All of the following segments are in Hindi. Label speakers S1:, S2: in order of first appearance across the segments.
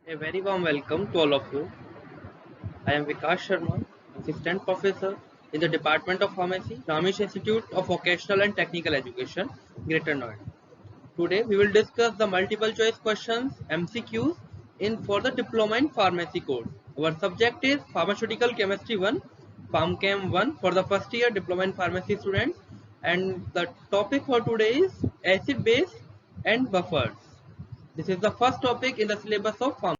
S1: A very warm welcome to all of you. I am Vikas Sharma, Assistant Professor in the Department of Pharmacy, Ramesh Institute of Vocational and Technical Education, Greater Noida. Today we will discuss the multiple choice questions MCQs in for the Diploma in Pharmacy course. Our subject is Pharmaceutical Chemistry 1, PharmChem 1 for the first year Diploma in Pharmacy students, and the topic for today is acid base and buffers. This is the first topic in the syllabus of PharmChem.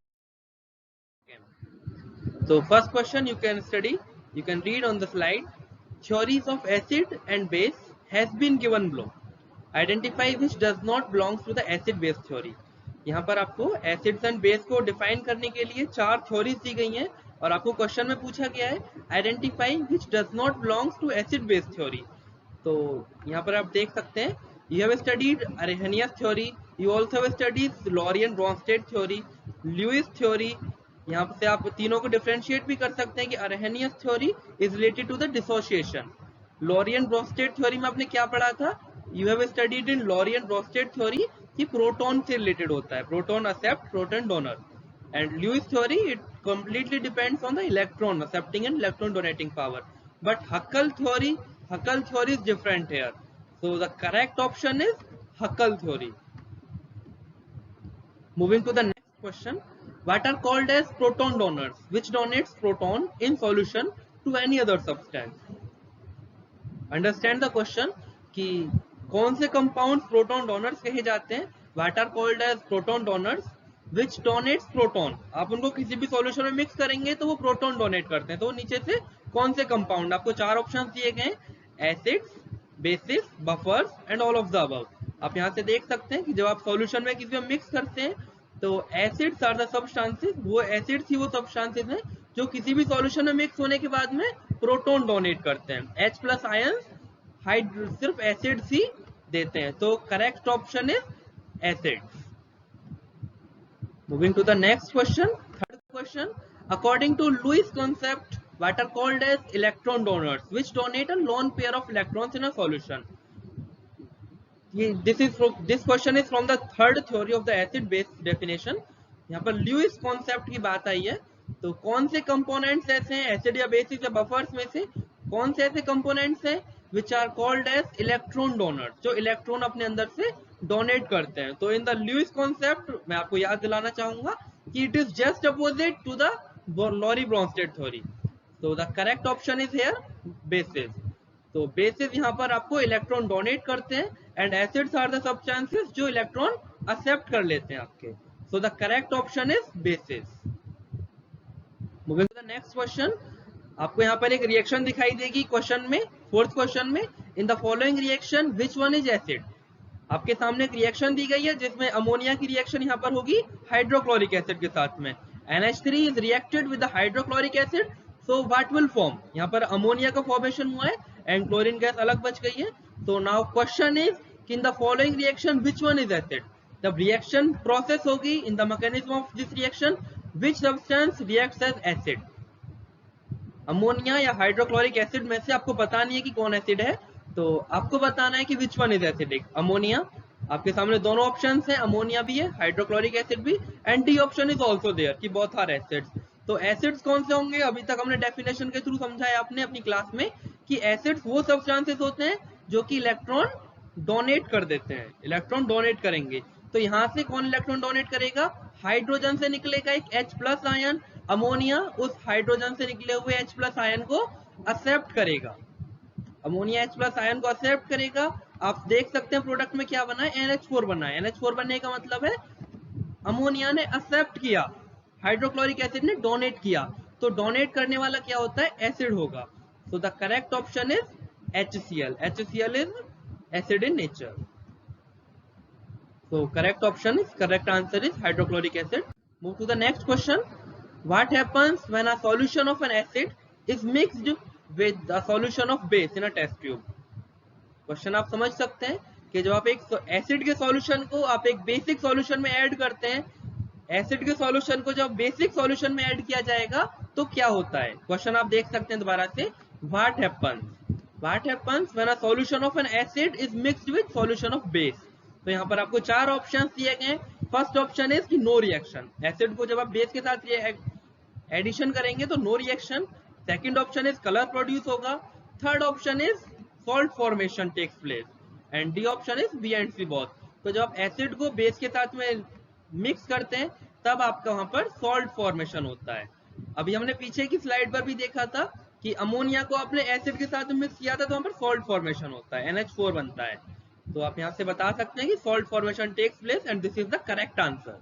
S1: So first question you can study, you can read on the slide. Theories of acid and base has been given below. Identify which does not belongs to the acid base theory. यहाँ पर आपको एसिड्स एंड बेस को डिफाइन करने के लिए चार थ्योरीज दी गई हैं और आपको क्वेश्चन में पूछा गया है identify which does not belongs to acid base theory. तो यहाँ पर आप देख सकते हैं you have studied Arrhenius theory, you also have studied Lowry Bronsted theory, Lewis theory. यहाँ से आप तीनों को डिफरेंशिएट भी कर सकते हैं कि Arrhenius theory is related to the dissociation. Lowry Bronsted theory में आपने क्या पढ़ा था? You have studied in Lowry Bronsted theory कि प्रोटॉन से रिलेटेड होता है, proton accept proton donor. And Lewis theory it completely depends on the electron accepting and electron donating power. But Huckel theory is different here. So the correct option is Huckel theory. Moving to the next question, what are called as proton donors, which donates proton in solution to any other substance? Understand the question कि कौन से compounds proton donors कहे जाते हैं. What are called as proton donors which donates proton. आप उनको किसी भी सॉल्यूशन में मिक्स करेंगे तो वो प्रोटॉन डोनेट करते हैं. तो नीचे से कौन से कंपाउंड, आपको चार ऑप्शन दिए गए, acids, basis, buffers and all of the above. आप यहाँ से देख सकते हैं कि जब आप सॉल्यूशन में किसी में मिक्स करते हैं तो एसिड्स आर द सब्सटेंसेस, वो एसिड्स ही वो सब्सटेंसेस हैं जो किसी भी सॉल्यूशन में मिक्स होने के बाद में प्रोटॉन डोनेट करते हैं. H प्लस आयन सिर्फ एसिड्स ही देते हैं. तो correct option is acids. Moving to the next question, third question. According to Lewis concept, what are called as electron donors, which donate a lone pair of electrons in a solution? This question is from the third theory of the acid base definition. यहाँ पर Lewis concept की बात आई है. तो कौन से कंपोनेंट्स ऐसे हैं एसिड या बेसिस या बफर्स में से, कौन से ऐसे कंपोनेंट्स हैं which are called as electron donors, जो इलेक्ट्रॉन अपने अंदर से डोनेट करते हैं. तो इन द ल्यूइस कॉन्सेप्ट मैं आपको याद दिलाना चाहूंगा कि it is just opposite to the Lowry Bronsted theory. तो the correct option is here bases. तो बेसिस यहाँ पर आपको इलेक्ट्रॉन डोनेट करते हैं and acids are the substances जो इलेक्ट्रॉन एक्सेप्ट कर लेते हैं आपके. So the correct option is bases. Moving to the next question, आपको यहाँ पर एक रिएक्शन दिखाई देगी क्वेश्चन में, फोर्थ क्वेश्चन में. इन the following reaction which one is acid. आपके सामने एक रिएक्शन दी गई है जिसमें अमोनिया की रिएक्शन यहाँ पर होगी हाइड्रोक्लोरिक एसिड के साथ में. NH3 is reacted with the hydrochloric acid, so what will form? यहाँ पर अमोनिया का फॉर्मेशन हुआ है एंड क्लोरीन गैस अलग बच गई है. तो नाउ क्वेश्चन इज कि in the following reaction which one is acid. जब रिएक्शन प्रोसेस होगी in the mechanism of this reaction which substance reacts as acid. Ammonia या हाइड्रोक्लोरिक एसिड में से आपको पता नहीं है कि कौन एसिड है, तो आपको बताना है कि which one is acidic. Ammonia. आपके सामने दोनों ऑप्शंस हैं, अमोनिया भी है, हाइड्रोक्लोरिक एसिड भी, and D option is also there कि बोथ आर एसिड्स. तो एसिड्स कौन से होंगे? अभी तक हमने डेफिनेशन के थ्रू समझाया आपने अपनी क्लास में कि एसिड्स वो सब्सटेंसेस होते हैं जो कि इलेक्ट्रॉन डोनेट कर देते हैं, इलेक्ट्रॉन डोनेट करेंगे. तो यहाँ से कौन इलेक्ट्रॉन डोनेट करेगा? हाइड्रोजन से निकलेगा एक H प्लस आयन, अमोनिया उस हाइड्रोजन से निकले हुए H प्लस आयन को एक्सेप्ट करेगा. अमोनिया H प्लस आयन को एक्सेप्ट करेगा. आप देख सकते हैं प्रोडक्ट में क्या बना है, NH4 बना है. NH4 बनने का मतलब है अमोनिया ने एक्सेप्ट किया, हाइड्रोक्लोरिक एसिड ने डोनेट किया. तो डोनेट करने वाला क्या होता है? एसिड होगा. सो the correct option is HCl. HCl is acid in nature. So correct option is, correct answer is hydrochloric acid. Move to the next question. What happens when a solution of an acid is mixed with a solution of base in a test tube? Question आप समझ सकते हैं कि जब आप एक एसिड के सॉल्यूशन को आप एक बेसिक सॉल्यूशन में ऐड करते हैं, एसिड के सॉल्यूशन को जब बेसिक सॉल्यूशन में ऐड किया जाएगा तो क्या होता है. क्वेश्चन आप देख सकते हैं दोबारा से. What happens when a solution of an acid is mixed with solution of base. तो यहाँ पर आपको चार ऑप्शंस दिए गए हैं फर्स्ट ऑप्शन इज कि नो रिएक्शन, एसिड को जब आप बेस के साथ एडिशन करेंगे तो no reaction. Second option is colour produce होगा। Third option is salt formation takes place and D option is B and C both. तो जब आप एसिड को बेस के साथ में मिक्स करते हैं तब आपका वहां पर सॉल्ट फॉर्मेशन होता है। अभी हमने पीछे की स्लाइड पर भी देखा था कि अमोनिया को आपने एसिड के साथ मिक्स किया था तो वहां पर सॉल्ट फॉर्मेशन होता है, NH4 बनता है। तो आप यहां से बता सकते हैं कि salt formation takes place and this is the correct answer.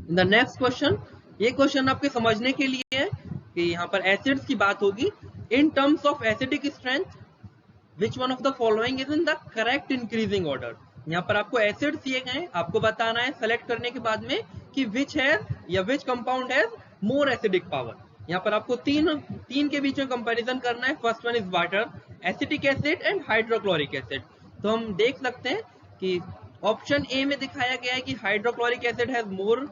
S1: In the next question, ये क्वेश्चन आपके समझने के लिए है कि यहाँ पर एसिड्स की बात होगी। In terms of acidic strength which one of the following is in the correct increasing order. यहाँ पर आपको एसिड्स दिए गए, आपको बताना है सेलेक्ट करने के बाद में कि विच हैज या which compound has more acidic power. यहाँ पर आपको तीन के बीच में कंपैरिजन करना है। First one is water, acetic acid and hydrochloric acid. तो हम देख सकते हैं कि ऑप्शन ए में दिखाया गया है कि hydrochloric acid has more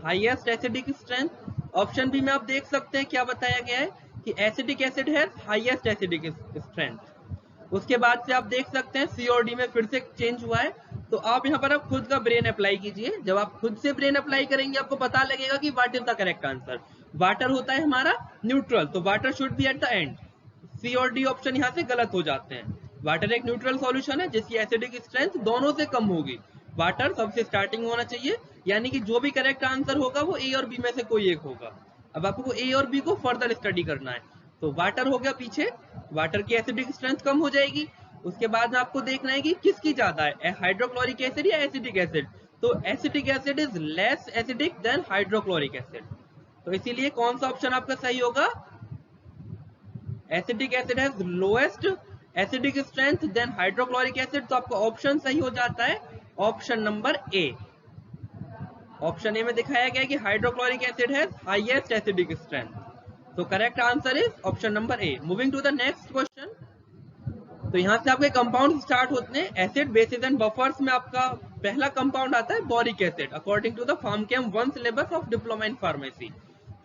S1: highest acidic strength. Option B में आप देख सकते हैं क्या बताया गया है कि acetic acid has highest acidic strength. उसके बाद से आप देख सकते हैं सी और डी में फिर से चेंज हुआ है। तो आप यहाँ पर आप खुद का ब्रेन अप्लाई कीजिए। जब आप खुद से ब्रेन अप्लाई करेंगे आपको पता लगेगा कि what is the correct answer. Water होता है हमारा न्यूट्रल, तो water should be at the end. C और डी ऑप्शन यहाँ से गलत हो जाते हैं। वाटर एक न्यूट्रल सॉल्यूशन है जिसकी एसिडिक स्ट्रेंथ दोनों से कम होगी। वाटर सबसे स्टार्टिंग होना चाहिए, यानी कि जो भी करेक्ट आंसर होगा वो ए और बी में से कोई एक होगा। अब आपको ए और बी को फर्दर स्टडी करना है। तो वाटर हो गया पीछे, वाटर की एसिडिक स्ट्रेंथ कम हो जाएगी। उसके बाद में आपको देखना है कि किसकी ज्यादा है, हाइड्रोक्लोरिक एसिड या एसिटिक एसिड। तो acetic acid is less acidic than hydrochloric acid. तो इसीलिए कौन सा ऑप्शन आपका सही होगा, acetic acid has lowest acidic strength than hydrochloric acid. तो आपका ऑप्शन सही हो जाता है option number A. Option A में दिखाया गया है कि hydrochloric acid has highest acidic strength. तो correct answer is option number A. Moving to the next question. तो यहाँ से आपके कंपाउंड स्टार्ट होते हैं। एसिड बेसिस एंड बफर्स में आपका पहला कंपाउंड आता है boric acid, according to the pharm chem 1 syllabus of diploma in pharmacy.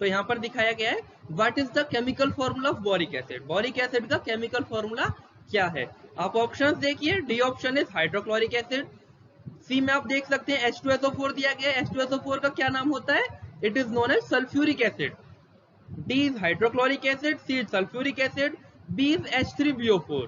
S1: तो यहाँ पर दिखाया गया है what is the chemical formula of boric acid. Boric acid का केमिकल फॉर्मूला क्या है। आप ऑप्शंस देखिए, D option is hydrochloric acid. C में आप देख सकते हैं H2SO4 दिया गया है। H2SO4 का क्या नाम होता है, it is known as sulphuric acid. D is hydrochloric acid, C is sulphuric acid, B is H3BO4।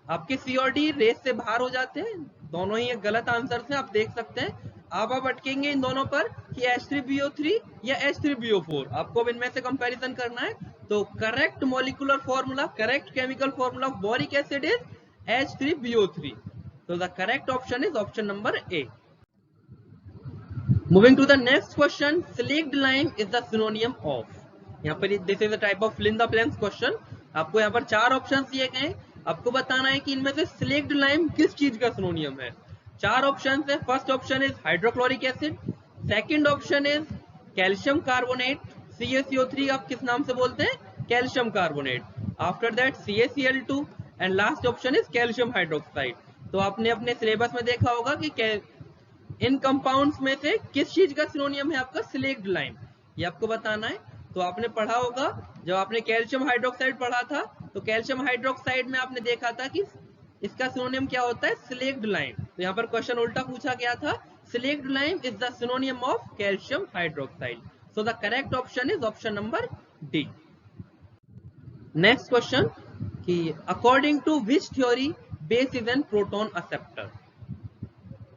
S1: आपके सी और डी रेस से बाहर हो जाते हैं, दोनों ही गलत आंसर हैं। आप देख सकते हैं आप अटकेंगे इन दोनों पर कि H3BO3 या H3BO4। आपको अब इनमें से कंपैरिजन करना है। तो correct molecular formula, correct chemical formula of boric acid is H3BO3। So the correct option is option number A. Moving to the next question, slaked lime is the synonym of. यहाँ पर this is a type of fill in the blanks question. आपको यहाँ पर 4 ऑप्शंस दिए गए हैं। आपको बताना है कि इनमें से स्लेक्ड लाइम किस चीज का सिनोनियम है। 4 ऑप्शंस है। First option is hydrochloric acid, second option is calcium carbonate, CaCO3 आप किस नाम से बोलते हैं, calcium carbonate. After that CaCl2 and last option is calcium hydroxide. तो आपने अपने सिलेबस में देखा होगा कि इन कंपाउंड्स में से किस चीज का सिनोनियम है आपका स्लेक्ड लाइम, ये आपको बताना है। तो आपने पढ़ा होगा जब आपने कैल्शियम हाइड्रोक्साइड पढ़ा था, तो कैल्शियम हाइड्रोक्साइड में आपने देखा था कि इसका सिनोनियम क्या होता है, स्लेक्ड लाइम। तो यहाँ पर क्वेश्चन उल्टा पूछा गया था, slaked lime is the synonym of calcium hydroxide. So the correct option is option number D. Next question कि according to which theory base is an proton acceptor.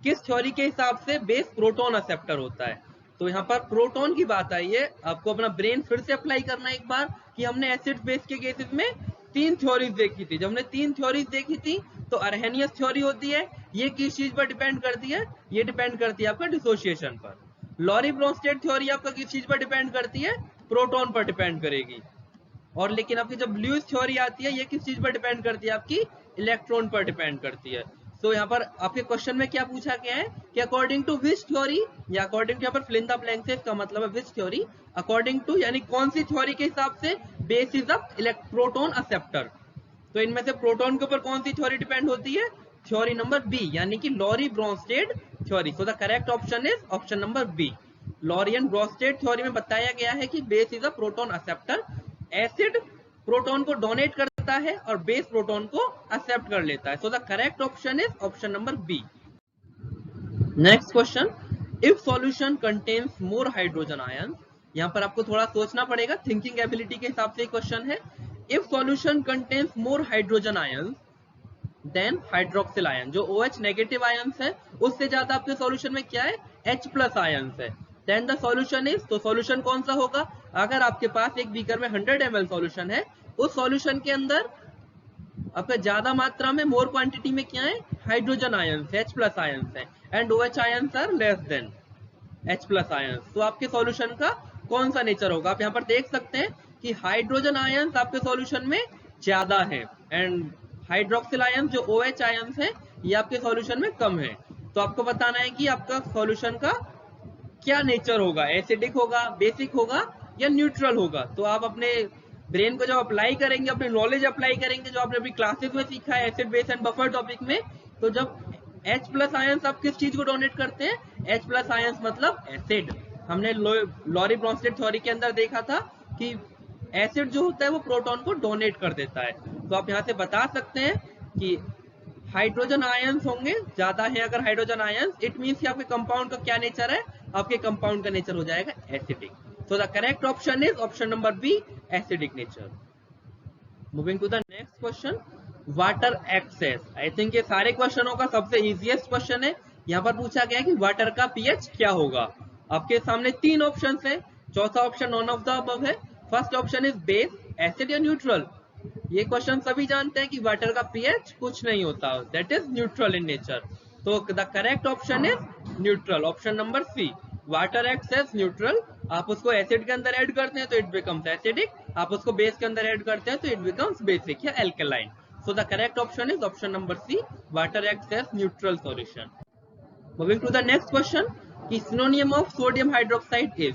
S1: किस थ्योरी के हिसाब से बेस प्रोटॉन एक्सेप्टर होता है। तो यहाँ पर प्रोटॉन की बात आई है। आपको अपना ब्रेन फिर से अप्लाई करना है एक बार कि हमने एसिड बेस के केसेस में 3 थ्योरीज देखी थी। जब हमने 3 थ्योरीज देखी थी तो अर्हेनियस थ्योरी होती है, ये किस चीज पर डिपेंड करती है, ये डिपेंड करती है आपका डिसोसिएशन पर। लॉरी ब्रोंस्टेड थ्योरी आपका किस चीज पर डिपेंड करती है, प्रोटॉन पर डिपेंड करेगी। और लेकिन आपकी जब लुईस थ्योरी आती है, ये किस चीज पर डिपेंड करती है, आपकी इलेक्ट्रॉन पर डिपेंड करती है। तो यहाँ पर आपके क्वेश्चन में क्या पूछा गया है कि अकॉर्डिंग टू विच थ्योरी, या अकॉर्डिंग टू यहाँ पर फिल इन द ब्लैंक्स है, इसका मतलब है विच थ्योरी, अकॉर्डिंग टू यानी कौन सी थ्योरी के हिसाब से base is a proton acceptor. तो इनमें से प्रोटॉन के ऊपर कौन सी थ्योरी डिपेंड होती है, थ्योरी नंबर बी यानी कि Lowry Bronsted theory. So the correct option is option number B. Lowry and Bronsted theory में बताया गया है कि base is a proton acceptor. Acid proton को डोनेट करता है और बेस प्रोटॉन को एक्सेप्ट कर लेता है। So the correct option is option number B. Next question, if solution contains more hydrogen ion, यहाँ पर आपको थोड़ा सोचना पड़ेगा, थिंकिंग एबिलिटी के हिसाब से क्वेश्चन है। If solution contains more hydrogen ion then hydroxyl ion, जो OH नेगेटिव आयंस है उससे ज्यादा आपके सॉल्यूशन में क्या है, H प्लस आयंस है, देन द सॉल्यूशन इज, तो सॉल्यूशन कौन सा होगा, अगर आपके पास एक बीकर में 100 ml सॉल्यूशन है, उस सॉल्यूशन के अंदर आपका ज्यादा मात्रा में, मोर क्वांटिटी में क्या है, hydrogen ions, H plus ions है, and OH ions are less than H plus ions, तो आपके सॉल्यूशन का कौन सा नेचर होगा। आप यहाँ पर देख सकते हैं कि हाइड्रोजन आयंस आपके सॉल्यूशन में ज्यादा है, एंड हाइड्रोक्सिल आयंस जो OH आयंस है ये आपके सॉल्यूशन में कम है। तो आपको बताना है कि आपका सॉल्यूशन का क्या नेचर होगा, एसिडिक होगा, बेसिक होगा या न्यूट्रल होगा। तो आप अपने ब्रेन को जब अप्लाई करेंगे, अपनी नॉलेज अप्लाई करेंगे, जो आपने अपनी क्लासेस में सीखा है acid base and buffer topic में, तो जब H प्लस आयंस आप किस चीज को डोनेट करते हैं, H प्लस आयंस मतलब एसिड। हमने लॉरी ब्रॉन्स्टेड थ्योरी के अंदर देखा था कि एसिड जो होता है वो प्रोटॉन को डोनेट कर देता है। तो आप यहाँ से बता सकते हैं कि हाइड्रोजन आयंस होंगे ज्यादा है, अगर हाइड्रोजन आयंस, इट मींस कि आपके कंपाउंड का क्या नेचर है, आपके कंपाउंड का नेचर हो जाएगा acidic. So the correct option is option number B, acidic nature. Moving to the next question, water excess. I think ये सारे क्वेश्चनों का सबसे इजीएस्ट क्वेश्चन है। यहाँ पर पूछा गया कि वाटर का पीएच क्या होगा। आपके सामने 3 ऑप्शन है, चौथा option none of the above है। First option is base, acid या न्यूट्रल। ये क्वेश्चन सभी जानते हैं कि वाटर का पीएच कुछ नहीं होता, that is neutral in nature. तो the correct option is neutral, option number C, water acts as neutral. आप उसको एसिड के अंदर ऐड करते हैं तो इट बिकम्स एसिडिक, आप उसको बेस के अंदर ऐड करते हैं तो इट बिकम्स बेसिक या alkaline. So the correct option is option number C, water acts as neutral solution. Moving to the next question, कि synonym of sodium hydroxide is,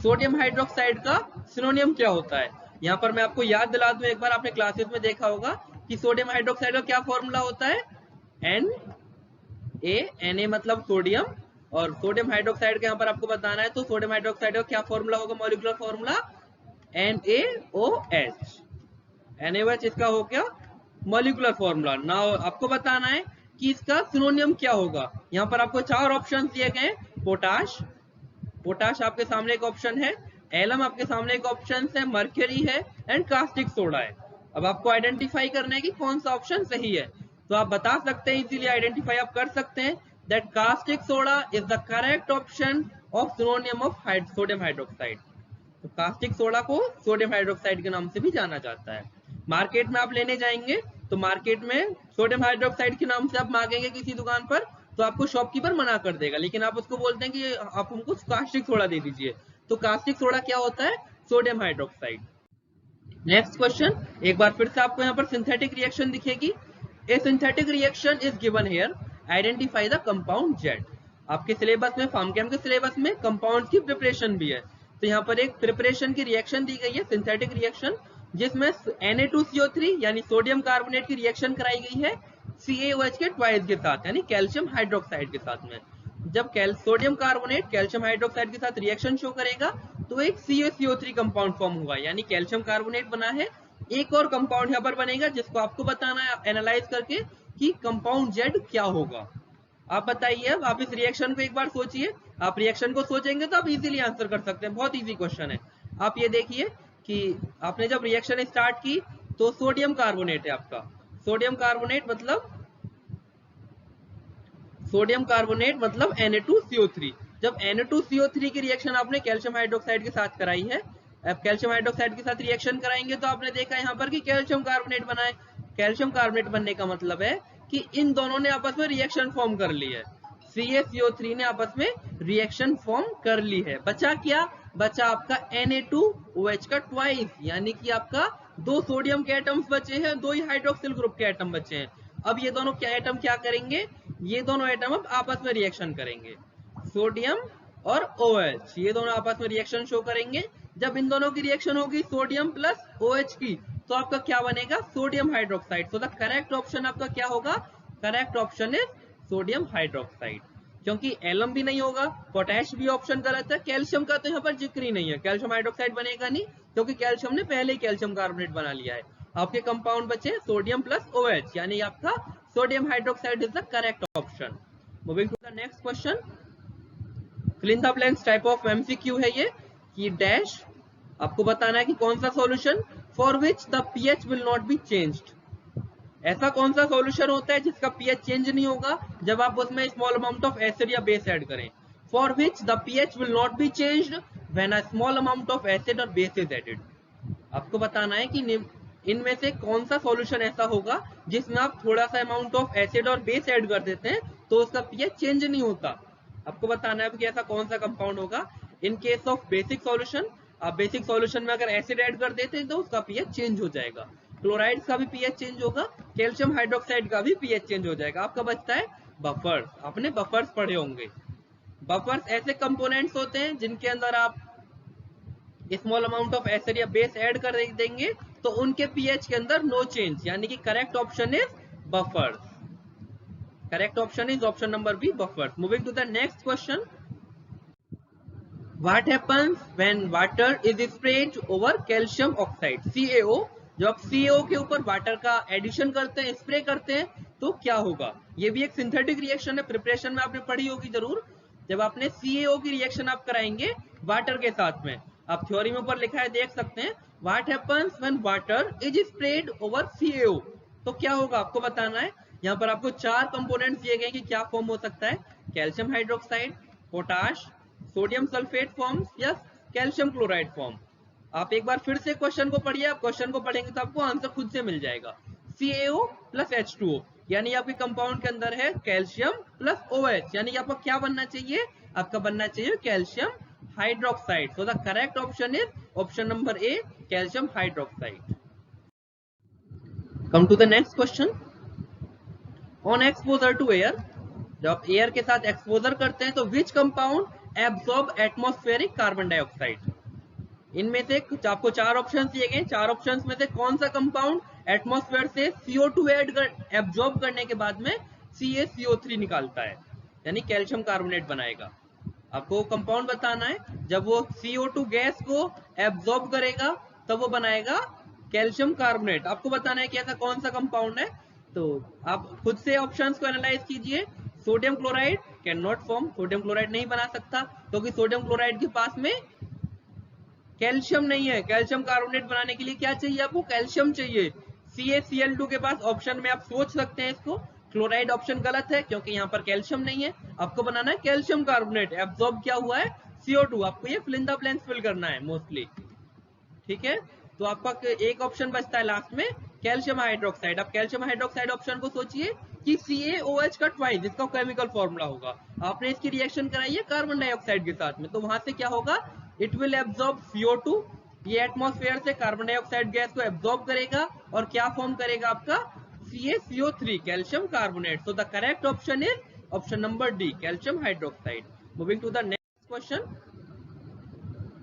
S1: sodium hydroxide का सिनोनियम क्या होता है। यहाँ पर मैं आपको याद दिला दूं, एक बार आपने क्लासेस में देखा होगा कि सोडियम हाइड्रोक्साइड का क्या फॉर्मूला होता है, Na मतलब सोडियम, और सोडियम हाइड्रोक्साइड का यहाँ पर आपको बताना है, तो सोडियम हाइड्रोक्साइड का क्या फॉर्मूला होगा, मॉलिक्यूलर फॉर्मूला NaOH। NaOH इसका हो गया मॉलिक्यूलर फॉर्मूला। नाउ आपको बताना है कि इसका सिनोनियम क्या होगा। यहाँ पर आपको 4 ऑप्शन दिए गए, पोटाश, पोटाश आपके सामने एक ऑप्शन है, एलम आपके सामने एक ऑप्शन है, मर्क्यूरी है, एंड कास्टिक सोडा है। अब आपको आइडेंटिफाई करना है कि कौन सा ऑप्शन सही है। तो आप बता सकते हैं, इजीली आइडेंटिफाई आप कर सकते हैं that caustic soda is the correct option of सिनोनियम of sodium hydroxide. तो कास्टिक सोडा को सोडियम हाइड्रोक्साइड के नाम से भी जाना जाता है। मार्केट में आप लेने जाएंगे तो मार्केट में सोडियम हाइड्रोक्साइड के नाम से आप मांगेंगे किसी दुकान पर, तो आपको शॉपकीपर मना कर देगा, लेकिन आप उसको बोलते हैं कि आप हमको कास्टिक सोडा दे दीजिए। तो कास्टिक सोडा क्या होता है, सोडियम हाइड्रोक्साइड। नेक्स्ट क्वेश्चन, एक बार फिर से आपको यहाँ पर सिंथेटिक रिएक्शन दिखेगी। A synthetic reaction is given here, identify the compound Z. आपके सिलेबस में, फार्मकेम के सिलेबस में कंपाउंड की प्रिपरेशन भी है। तो यहाँ पर एक प्रिपरेशन की रिएक्शन दी गई है, सिंथेटिक रिएक्शन, जिसमें Na2CO3 यानी सोडियम कार्बोनेट की रिएक्शन कराई गई है CaOH के ट्वाइस के साथ, यानी कैल्शियम हाइड्रोक्साइड के साथ में। जब सोडियम कार्बोनेट कैल्शियम हाइड्रोक्साइड के साथ रिएक्शन शो करेगा तो एक CaCO3 कंपाउंड फॉर्म होगा, यानी कैल्शियम कार्बोनेट बना है। एक और कंपाउंड यहाँ पर बनेगा जिसको आपको बताना है एनालाइज करके कि कंपाउंड जेड क्या होगा। आप बताइए, अब आप इस रिएक्शन को एक बार सोचिए। आप रिएक्शन को सोचेंगे तो आप इजीली आंसर कर सकते हैं, बहुत इजी क्वेश्चन है। आप ये देखिए कि आपने जब रिएक्शन स्टार्ट की तो सोडियम कार्बोनेट है आपका, सोडियम कार्बोनेट मतलब Na2CO3। जब Na2CO3 की रिएक्शन आपने कैल्शियम हाइड्रोक्साइड के साथ कराई है, अब कैल्शियम हाइड्रोक्साइड के साथ रिएक्शन कराएंगे तो आपने देखा यहाँ पर कि कैल्शियम कार्बोनेट बना है। कैल्शियम कार्बोनेट बनने का मतलब है कि इन दोनों ने आपस में रिएक्शन फॉर्म कर ली है, CaCO3 ने आपस में रिएक्शन फॉर्म कर ली है। बचा क्या, बचा आपका Na2OH का ट्वाइस, यानी कि आपका 2 सोडियम के एटम्स बचे हैं, 2 ही हाइड्रोक्सिल ग्रुप के एटम बचे हैं। अब ये दोनों क्या एटम क्या करेंगे, ये दोनों एटम अब आपस में रिएक्शन करेंगे, सोडियम और OH, ये दोनों आपस में रिएक्शन शो करेंगे। जब इन दोनों की रिएक्शन होगी सोडियम प्लस OH की, तो आपका क्या बनेगा, sodium hydroxide. So the correct option आपका क्या होगा, correct option is sodium hydroxide. क्योंकि एलम भी नहीं होगा, पोटेश भी ऑप्शन गलत है, कैल्शियम का तो यहाँ पर जिक्र ही नहीं है, कैल्शियम हाइड्रोक्साइड बनेगा नहीं क्योंकि कैल्शियम ने पहले ही कैल्शियम कार्बोनेट बना लिया है। आपके कंपाउंड बचे सोडियम प्लस OH, यानी आपका sodium hydroxide is the correct option. Moving to the next question, fill in the blanks type of MCQ है ये कि डैश आपको बताना है कि कौन सा solution for which the pH will not be changed, ऐसा कौन सा सॉल्यूशन होता है जिसका पीएच चेंज नहीं होगा जब आप उसमें स्मॉल अमाउंट ऑफ एसिड या बेस ऐड करें। For which the pH will not be changed when a small amount of acid और बेस इज एडेड। आपको बताना है कि इनमें से कौन सा सॉल्यूशन ऐसा होगा जिसमें आप थोड़ा सा अमाउंट ऑफ एसिड और बेस ऐड कर देते हैं तो उसका पीएच चेंज नहीं होता। आपको बताना है कि ऐसा कौन सा कंपाउंड होगा। In case of basic solution, आप बेसिक सॉल्यूशन में अगर एसिड ऐड कर देते हैं तो उसका पीएच चेंज हो जाएगा, क्लोराइड का भी पीएच चेंज होगा, कैल्शियम हाइड्रोक्साइड का भी पीएच चेंज हो जाएगा। आपका बचता है बफर्स। आपने बफर्स पढ़े होंगे। बफर्स ऐसे कंपोनेंट्स होते हैं जिनके अंदर आप स्मॉल अमाउंट ऑफ एसिड या बेस ऐड कर देंगे तो उनके पीएच के अंदर नो चेंज, यानी कि correct option is buffers. Correct option is option number B, buffers. Moving to the next question, what happens when water is spread over calcium oxide CaO। जब आप CaO के ऊपर वाटर का एडिशन करते हैं, स्प्रे करते हैं तो क्या होगा। ये भी एक सिंथेटिक रिएक्शन है, प्रिपरेशन में आपने पढ़ी होगी जरूर। जब आपने CaO की रिएक्शन आप कराएंगे वाटर के साथ में, आप थ्योरी में ऊपर लिखा है देख सकते हैं, what happens when water is spread over CaO, तो क्या होगा आपको बताना है। यहाँ पर आपको 4 कंपोनेंट्स दिए गए कि क्या फॉर्म हो सकता है, calcium hydroxide, potash, sodium sulphate forms या कैल्शियम क्लोराइड फॉर्म। आप एक बार फिर से क्वेश्चन को पढ़िए, आप क्वेश्चन को पढ़ेंगे तो आपको आंसर खुद से मिल जाएगा। CaO प्लस H2O, यानी आपके कंपाउंड के अंदर है कैल्शियम प्लस OH, यानी आपका क्या बनना चाहिए, आपका बनना चाहिए calcium hydroxide. So the correct option is option number A, calcium hydroxide. Come to the next question, on exposure to air, जब आप एयर के साथ एक्सपोजर करते हैं तो which compound absorb atmospheric carbon dioxide. इनमें से आपको 4 ऑप्शंस दिए गए, 4 ऑप्शंस में से कौन सा कंपाउंड एटमॉस्फेयर से CO2 एब्सॉर्ब करने के बाद में CaCO3 निकालता है, यानी कैल्शियम कार्बोनेट बनाएगा। आपको कंपाउंड बताना है, जब वो CO2 गैस को एब्सॉर्ब करेगा तब वो बनाएगा कैल्शियम कार्बोनेट। आपको बताना है कि ऐसा कौन सा कंपाउंड है, तो आप खुद से ऑप्शंस को एनालाइज कीजिए। Sodium chloride can not form, sodium chloride नहीं बना सकता क्योंकि सोडियम क्लोराइड के पास में कैल्शियम नहीं है। कैल्शियम कार्बोनेट बनाने के लिए क्या चाहिए आपको, कैल्शियम चाहिए। CaCl2 के पास ऑप्शन में आप सोच सकते हैं इसको, क्लोराइड ऑप्शन गलत है क्योंकि यहाँ पर कैल्शियम नहीं है। आपको बनाना है कैल्शियम कार्बोनेट, एब्सॉर्ब क्या हुआ है CO2। आपको ये fill in the blanks fill करना है मोस्टली, ठीक है। तो आपका एक ऑप्शन बचता है लास्ट में कैल्शियम हाइड्रोक्साइड। आप कैल्शियम हाइड्रोक्साइड ऑप्शन को सोचिए कि CaOH का ट्वाइस, जिसका केमिकल फॉर्मूला होगा, आपने इसकी रिएक्शन कराई है कार्बन डाइऑक्साइड के साथ में, तो वहां से क्या होगा, इट विल एब्सॉर्ब CO2, ये एटमॉस्फेयर से कार्बन डाइऑक्साइड गैस को एब्सॉर्ब करेगा और क्या फॉर्म करेगा आपका CaCO3, calcium carbonate. So the correct option is option number D, calcium hydroxide. Moving to the next question,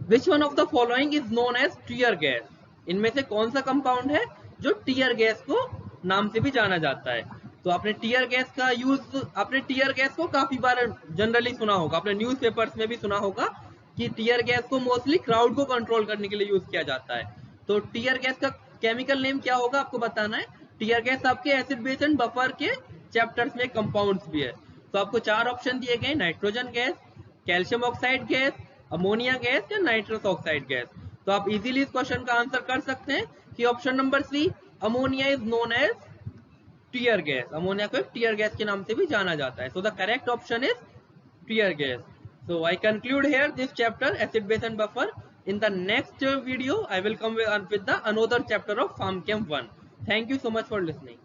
S1: which one of the following is known as tear gas. इनमें से कौन सा कंपाउंड है जो टीयर गैस को नाम से भी जाना जाता है। तो आपने टीयर गैस का यूज, आपने टीयर गैस को काफी बार जनरली सुना होगा, आपने न्यूज़पेपर्स में भी सुना होगा कि टीयर गैस को मोस्टली क्राउड को कंट्रोल करने के लिए यूज किया जाता है। तो टीयर गैस का केमिकल नेम क्या होगा आपको बताना है। टीयर गैस आपके एसिड बेस एंड बफर के चैप्टर्स में कंपाउंड्स भी है। तो आपको 4 ऑप्शन दिए गए, nitrogen gas, calcium oxide gas, ammonia gas या नाइट्रस ऑक्साइड गैस। तो आप इजीली इस क्वेश्चन का आंसर कर सकते हैं कि option number C, ammonia is known as tear gas. Ammonia को एक टीयर गैस के नाम से भी जाना जाता है। So the correct option is tear gas. So I conclude here this chapter, acid base and buffer. In the next video I will come with the another chapter of PharmChem 1. Thank you so much for listening.